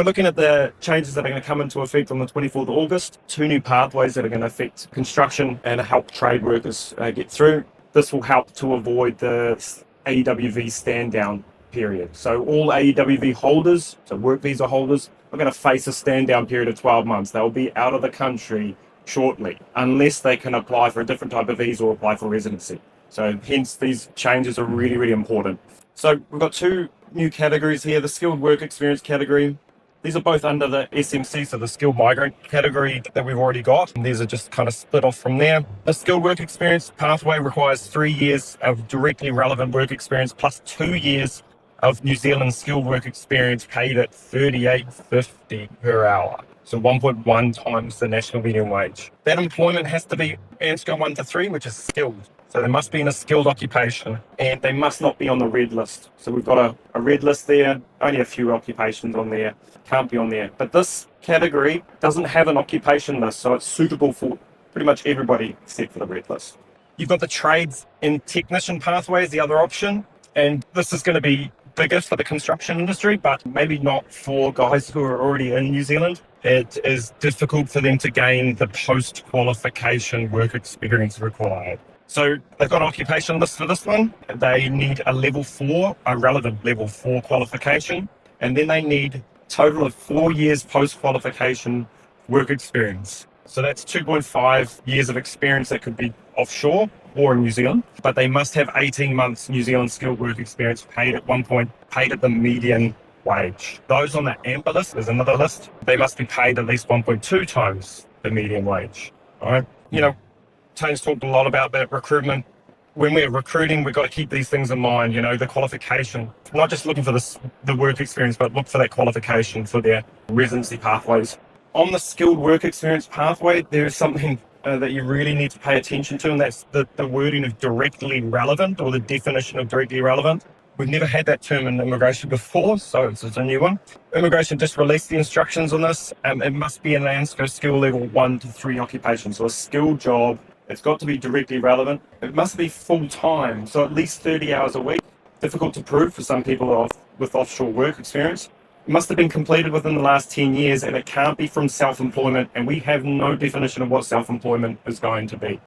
We're looking at the changes that are going to come into effect on the 24th of August. Two new pathways that are going to affect construction and help trade workers get through. This will help to avoid the AEWV stand down period. So all AEWV holders, so work visa holders, are going to face a stand down period of 12 months. They'll be out of the country shortly, unless they can apply for a different type of visa or apply for residency. So hence these changes are really, really important. So we've got two new categories here, the skilled work experience category. These are both under the SMC, so the skilled migrant category that we've already got. And these are just kind of split off from there. A skilled work experience pathway requires 3 years of directly relevant work experience plus 2 years of New Zealand skilled work experience paid at $38.50 per hour. So 1.1 times the national median wage. That employment has to be in scale 1 to 3, which is skilled. So they must be in a skilled occupation and they must not be on the red list. So we've got a red list there, only a few occupations on there, can't be on there. But this category doesn't have an occupation list, so it's suitable for pretty much everybody except for the red list. You've got the trades and technician pathways, the other option, and this is going to be bigger for the construction industry, but maybe not for guys who are already in New Zealand. It is difficult for them to gain the post-qualification work experience required. So they've got an occupation list for this one. They need a level 4, a relevant level 4 qualification, and then they need a total of 4 years post-qualification work experience. So that's 2.5 years of experience that could be offshore or in New Zealand, but they must have 18 months New Zealand skilled work experience paid at the median wage. Those on the amber list, there's another list, they must be paid at least 1.2 times the median wage. All right. Tone's talked a lot about that recruitment. When we're recruiting, we've got to keep these things in mind, the qualification. Not just looking for the work experience, but look for that qualification for their residency pathways. On the skilled work experience pathway, there is something that you really need to pay attention to, and that's the wording of directly relevant, or the definition of directly relevant. We've never had that term in immigration before, so it's a new one. Immigration just released the instructions on this. It must be an ANZCO skill level 1 to 3 occupation, so a skilled job. It's got to be directly relevant. It must be full-time, so at least 30 hours a week. Difficult to prove for some people with offshore work experience. It must have been completed within the last 10 years, and it can't be from self-employment, and we have no definition of what self-employment is going to be.